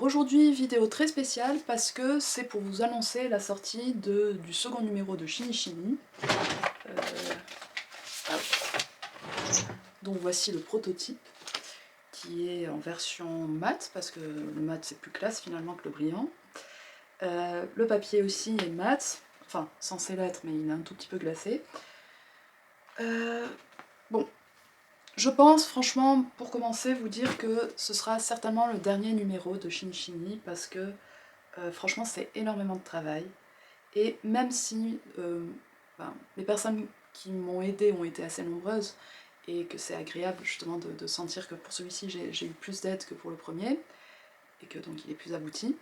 aujourd'hui, vidéo très spéciale parce que c'est pour vous annoncer la sortie du second numéro de Chini Chini. Donc voici le prototype qui est en version mat parce que le mat c'est plus classe finalement que le brillant. Le papier aussi est mat, enfin censé l'être mais il est un tout petit peu glacé. Bon, je pense franchement pour commencer vous dire que ce sera certainement le dernier numéro de Chini Chini parce que franchement c'est énormément de travail. Et même si les personnes qui m'ont aidée ont été assez nombreuses et que c'est agréable justement de sentir que pour celui-ci j'ai eu plus d'aide que pour le premier et que donc il est plus abouti,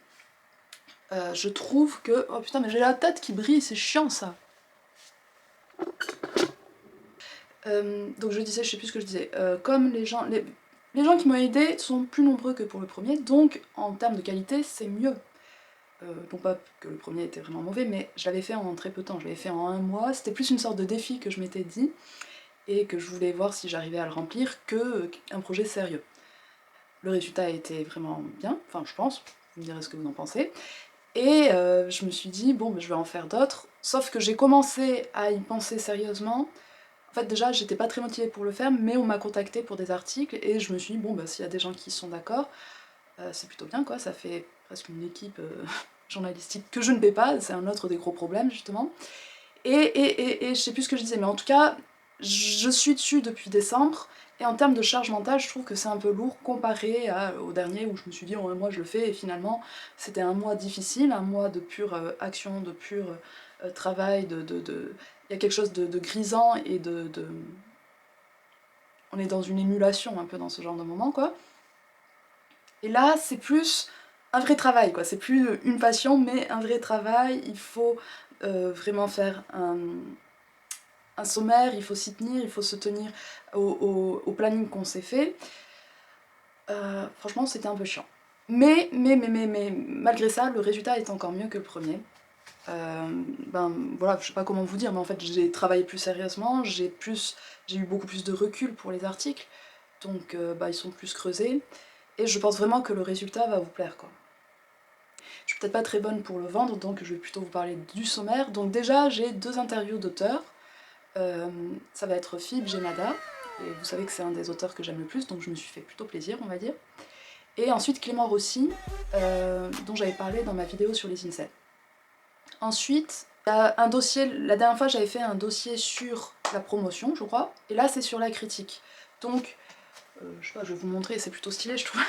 je trouve que... Oh putain mais j'ai la tête qui brille, c'est chiant ça. Donc je disais, je sais plus ce que je disais, comme les gens qui m'ont aidée sont plus nombreux que pour le premier, donc en termes de qualité c'est mieux. Non pas que le premier était vraiment mauvais, mais je l'avais fait en très peu de temps, je l'avais fait en un mois, c'était plus une sorte de défi que je m'étais dit, et que je voulais voir si j'arrivais à le remplir, qu'un projet sérieux. Le résultat a été vraiment bien, enfin je pense, vous me direz ce que vous en pensez, et je me suis dit, bon, je vais en faire d'autres, sauf que j'ai commencé à y penser sérieusement. En fait déjà j'étais pas très motivée pour le faire, mais on m'a contacté pour des articles, et je me suis dit, bon s'il y a des gens qui sont d'accord, c'est plutôt bien quoi, ça fait presque une équipe journalistique que je ne paie pas, c'est un autre des gros problèmes justement. Et je sais plus ce que je disais, mais en tout cas, je suis dessus depuis décembre, et en termes de charge mentale, je trouve que c'est un peu lourd comparé au dernier où je me suis dit, en un mois je le fais, et finalement c'était un mois difficile, un mois de pure action, de pur travail, il y a quelque chose de grisant et on est dans une émulation un peu dans ce genre de moment quoi. Et là, c'est plus un vrai travail, quoi. C'est plus une passion, mais un vrai travail. Il faut vraiment faire un sommaire, il faut s'y tenir, il faut se tenir au planning qu'on s'est fait. Franchement, c'était un peu chiant. Mais, malgré ça, le résultat est encore mieux que le premier. Voilà, je sais pas comment vous dire, mais en fait, j'ai travaillé plus sérieusement, j'ai eu beaucoup plus de recul pour les articles, donc ils sont plus creusés. Et je pense vraiment que le résultat va vous plaire, quoi. Je suis peut-être pas très bonne pour le vendre, donc je vais plutôt vous parler du sommaire. Donc déjà, j'ai 2 interviews d'auteurs. Ça va être Philippe Génada, et vous savez que c'est un des auteurs que j'aime le plus, donc je me suis fait plutôt plaisir, on va dire. Et ensuite Clément Rossi, dont j'avais parlé dans ma vidéo sur les incels. Ensuite, il y a un dossier, la dernière fois j'avais fait un dossier sur la promotion, je crois, et là c'est sur la critique. Donc, je sais pas, je vais vous montrer, c'est plutôt stylé, je trouve.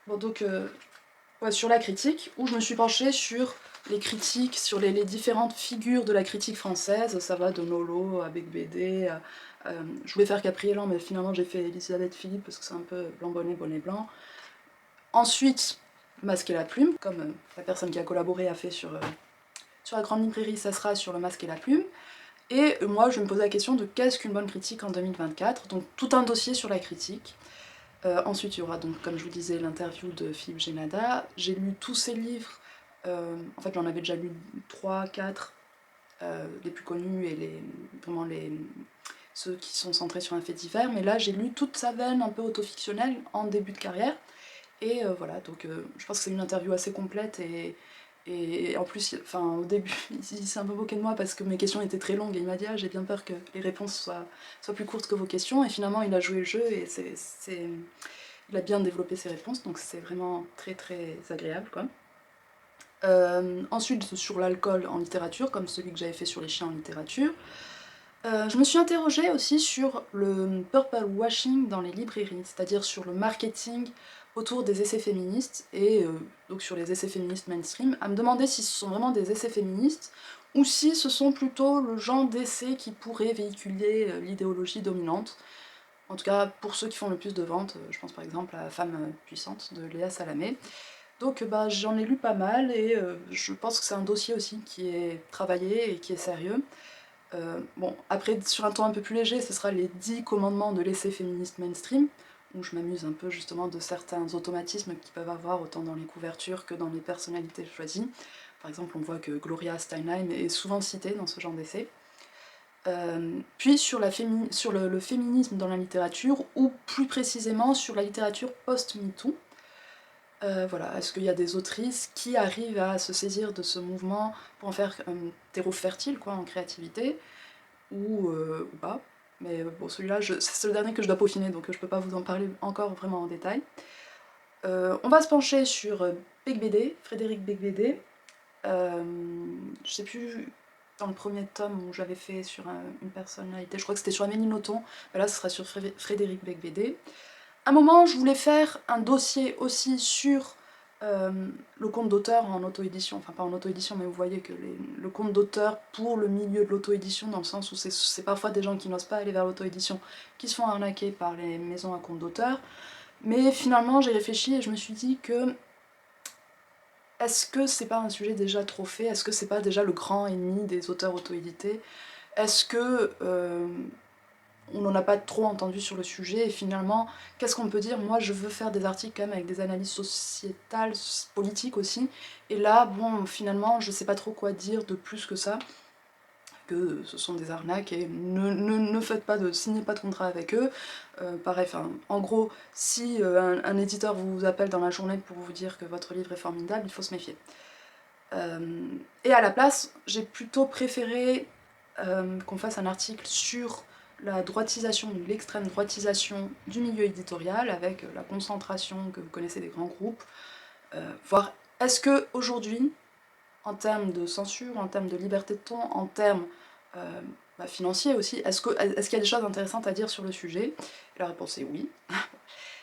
Bon, donc, ouais, sur la critique, où je me suis penchée sur les critiques, sur les différentes figures de la critique française. Ça va de Nolo à Bec BD, je voulais faire Capriélan, mais finalement j'ai fait Elisabeth Philippe parce que c'est un peu blanc bonnet, bonnet blanc. Ensuite, Masque et la plume, comme la personne qui a collaboré a fait sur la grande librairie, ça sera sur le Masque et la plume. Et moi, je vais me poser la question de qu'est-ce qu'une bonne critique en 2024, donc tout un dossier sur la critique. Ensuite, il y aura donc, comme je vous disais, l'interview de Philippe Génada. J'ai lu tous ses livres, en fait j'en avais déjà lu 3, 4, les plus connus et vraiment ceux qui sont centrés sur un fait divers, mais là j'ai lu toute sa veine un peu autofictionnelle en début de carrière, et voilà, donc je pense que c'est une interview assez complète, et en plus, enfin, au début, il s'est un peu moqué de moi parce que mes questions étaient très longues, et il m'a dit « Ah, j'ai bien peur que les réponses soient plus courtes que vos questions », et finalement il a joué le jeu, et il a bien développé ses réponses, donc c'est vraiment très très agréable, quoi. Ensuite, sur l'alcool en littérature, comme celui que j'avais fait sur les chiens en littérature. Je me suis interrogée aussi sur le purple washing dans les librairies, c'est-à-dire sur le marketing autour des essais féministes, et donc sur les essais féministes mainstream, à me demander si ce sont vraiment des essais féministes, ou si ce sont plutôt le genre d'essais qui pourraient véhiculer l'idéologie dominante. En tout cas, pour ceux qui font le plus de ventes, je pense par exemple à Femme puissante de Léa Salamé. Donc j'en ai lu pas mal, et je pense que c'est un dossier aussi qui est travaillé et qui est sérieux. Bon, après, sur un ton un peu plus léger, ce sera les 10 commandements de l'essai féministe mainstream, où je m'amuse un peu justement de certains automatismes qu'ils peuvent avoir autant dans les couvertures que dans les personnalités choisies. Par exemple, on voit que Gloria Steinem est souvent citée dans ce genre d'essai. Puis sur le féminisme dans la littérature, ou plus précisément sur la littérature post-MeToo. Voilà, est-ce qu'il y a des autrices qui arrivent à se saisir de ce mouvement pour en faire un terreau fertile quoi, en créativité, ou pas. Mais bon, celui-là, c'est le dernier que je dois peaufiner, donc je peux pas vous en parler encore vraiment en détail. On va se pencher sur Beigbeder, Frédéric Beigbeder. Je sais plus dans le premier tome où j'avais fait sur une personnalité, je crois que c'était sur Amélie Nothomb, mais là ce sera sur Frédéric Beigbeder. À un moment, je voulais faire un dossier aussi sur le compte d'auteur en auto-édition, enfin pas en auto-édition, mais vous voyez que le compte d'auteur pour le milieu de l'auto-édition, dans le sens où c'est parfois des gens qui n'osent pas aller vers l'auto-édition, qui se font arnaquer par les maisons à compte d'auteur. Mais finalement, j'ai réfléchi et je me suis dit que est-ce que c'est pas un sujet déjà trop fait? Est-ce que c'est pas déjà le grand ennemi des auteurs auto-édités? Est-ce que on n'en a pas trop entendu sur le sujet, et finalement, qu'est-ce qu'on peut dire? Moi, je veux faire des articles quand même avec des analyses sociétales, politiques aussi, et là, bon, finalement, je sais pas trop quoi dire de plus que ça, que ce sont des arnaques, et ne faites pas signez pas de contrat avec eux. Pareil, en gros, si un éditeur vous appelle dans la journée pour vous dire que votre livre est formidable, il faut se méfier. Et à la place, j'ai plutôt préféré qu'on fasse un article sur la droitisation, l'extrême droitisation du milieu éditorial, avec la concentration que vous connaissez des grands groupes, voir est-ce que aujourd'hui, en termes de censure, en termes de liberté de ton, en termes financiers aussi, est-ce qu'il y a des choses intéressantes à dire sur le sujet? Et la réponse est oui,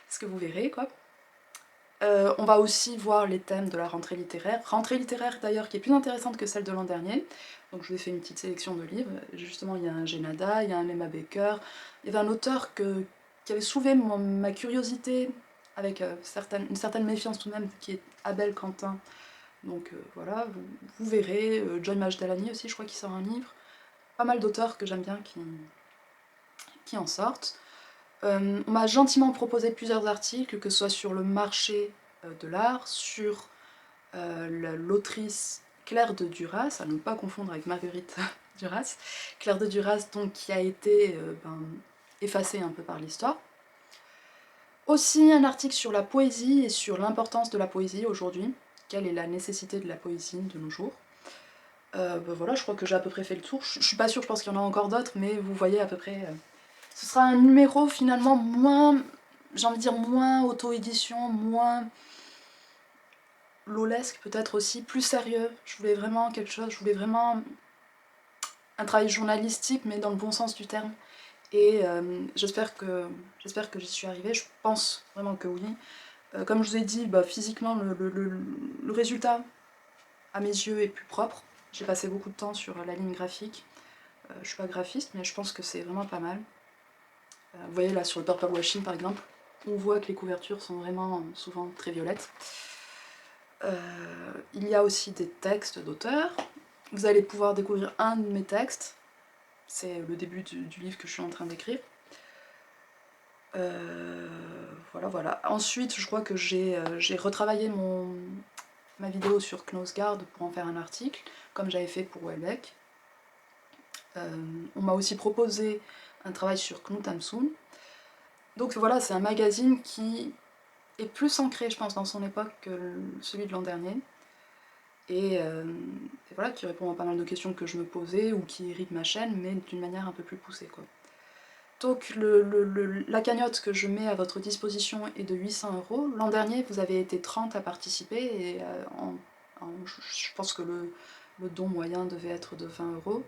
ce que vous verrez quoi. On va aussi voir les thèmes de la rentrée littéraire d'ailleurs qui est plus intéressante que celle de l'an dernier, donc je vous ai fait une petite sélection de livres, justement il y a un Génada, il y a un Emma Baker, il y avait un auteur qui avait soulevé ma curiosité, avec une certaine méfiance tout de même, qui est Abel Quentin, donc voilà, vous verrez, John Majdalani aussi je crois qu'il sort un livre, pas mal d'auteurs que j'aime bien qui en sortent. On m'a gentiment proposé plusieurs articles, que ce soit sur le marché de l'art, sur l'autrice Claire de Duras, à ne pas confondre avec Marguerite Duras, Claire de Duras donc, qui a été effacée un peu par l'histoire. Aussi un article sur la poésie et sur l'importance de la poésie aujourd'hui, quelle est la nécessité de la poésie de nos jours. Voilà, je crois que j'ai à peu près fait le tour, je suis pas sûre, je pense qu'il y en a encore d'autres, mais vous voyez à peu près... Ce sera un numéro finalement moins, j'ai envie de dire moins auto-édition, moins lolesque peut-être aussi, plus sérieux. Je voulais vraiment quelque chose, je voulais vraiment un travail journalistique mais dans le bon sens du terme. Et j'espère que j'y suis arrivée, je pense vraiment que oui. Comme je vous ai dit, physiquement le résultat à mes yeux est plus propre. J'ai passé beaucoup de temps sur la ligne graphique. Je suis pas graphiste mais je pense que c'est vraiment pas mal. Vous voyez là sur le purple washing par exemple, on voit que les couvertures sont vraiment souvent très violettes. Il y a aussi des textes d'auteurs. Vous allez pouvoir découvrir un de mes textes, c'est le début du livre que je suis en train d'écrire. Voilà. Ensuite, je crois que j'ai retravaillé ma vidéo sur Knausgaard pour en faire un article, comme j'avais fait pour Houellebecq. On m'a aussi proposé un travail sur Knut Hamsun. Donc voilà, c'est un magazine qui est plus ancré, je pense, dans son époque que celui de l'an dernier. Et voilà, qui répond à pas mal de questions que je me posais, ou qui irriguent ma chaîne, mais d'une manière un peu plus poussée, quoi. Donc la cagnotte que je mets à votre disposition est de 800 €. L'an dernier, vous avez été 30 à participer, et je pense que le don moyen devait être de 20 €.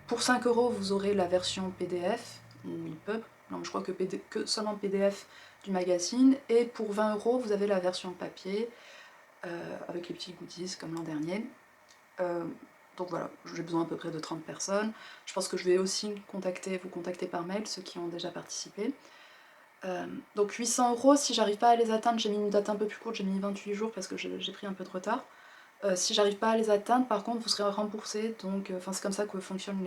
Pour 5 €, vous aurez la version PDF, ou EPUB, non, je crois que seulement PDF du magazine, et pour 20 €, vous avez la version papier, avec les petits goodies comme l'an dernier. Donc voilà, j'ai besoin à peu près de 30 personnes. Je pense que je vais aussi vous contacter par mail, ceux qui ont déjà participé. Donc 800 €, si j'arrive pas à les atteindre, j'ai mis une date un peu plus courte, j'ai mis 28 jours parce que j'ai pris un peu de retard. Si j'arrive pas à les atteindre, par contre, vous serez remboursé, donc c'est comme ça que fonctionnent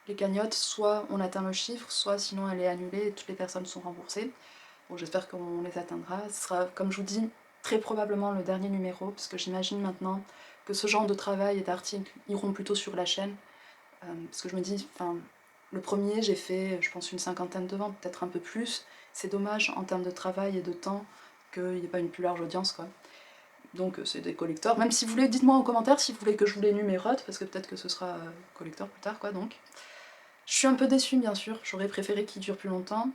les cagnottes, soit on atteint le chiffre, soit sinon elle est annulée et toutes les personnes sont remboursées. Bon, j'espère qu'on les atteindra. Ce sera, comme je vous dis, très probablement le dernier numéro, parce que j'imagine maintenant que ce genre de travail et d'articles iront plutôt sur la chaîne. Parce que je me dis, enfin, le premier, j'ai fait, je pense, une cinquantaine de ventes, peut-être un peu plus. C'est dommage, en termes de travail et de temps, qu'il n'y ait pas une plus large audience, quoi. Donc c'est des collecteurs. Même si vous voulez, dites-moi en commentaire si vous voulez que je vous les numérote, parce que peut-être que ce sera collecteur plus tard, quoi, donc. Je suis un peu déçue, bien sûr, j'aurais préféré qu'ils durent plus longtemps,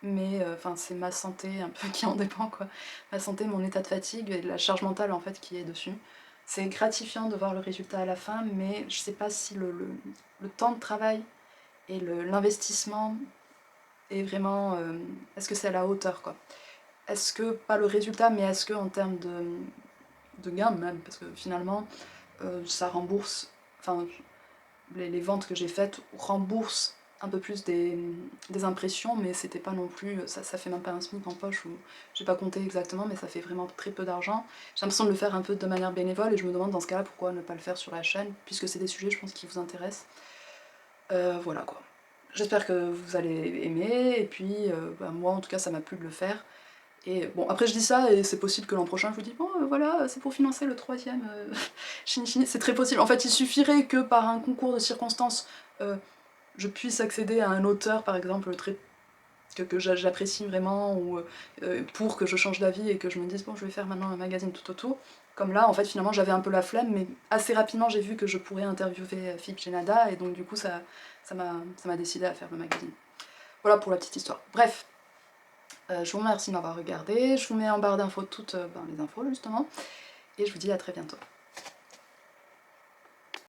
mais enfin c'est ma santé un peu qui en dépend, quoi. Ma santé, mon état de fatigue et la charge mentale, en fait, qui est dessus. C'est gratifiant de voir le résultat à la fin, mais je sais pas si le temps de travail et l'investissement est vraiment... est-ce que c'est à la hauteur, quoi. Est-ce que, pas le résultat, mais est-ce que en termes de gain même, parce que finalement, ça rembourse... Enfin, les ventes que j'ai faites remboursent un peu plus des impressions, mais c'était pas non plus... Ça fait même pas un SMIC en poche, ou j'ai pas compté exactement, mais ça fait vraiment très peu d'argent. J'ai l'impression de le faire un peu de manière bénévole, et je me demande dans ce cas-là pourquoi ne pas le faire sur la chaîne, puisque c'est des sujets, je pense, qui vous intéressent. Voilà, quoi. J'espère que vous allez aimer, et puis bah, moi en tout cas ça m'a plu de le faire. Et bon, après je dis ça, et c'est possible que l'an prochain je vous dis bon voilà, c'est pour financer le troisième Shiny Shiny, c'est très possible. En fait il suffirait que par un concours de circonstances, je puisse accéder à un auteur par exemple très que j'apprécie vraiment, ou pour que je change d'avis et que je me dise bon je vais faire maintenant un magazine tout autour. Comme là en fait finalement j'avais un peu la flemme, mais assez rapidement j'ai vu que je pourrais interviewer Philippe Genada, et donc du coup ça m'a décidé à faire le magazine. Voilà pour la petite histoire. Bref, je vous remercie de m'avoir regardé, je vous mets en barre d'infos toutes ben, les infos justement, et je vous dis à très bientôt.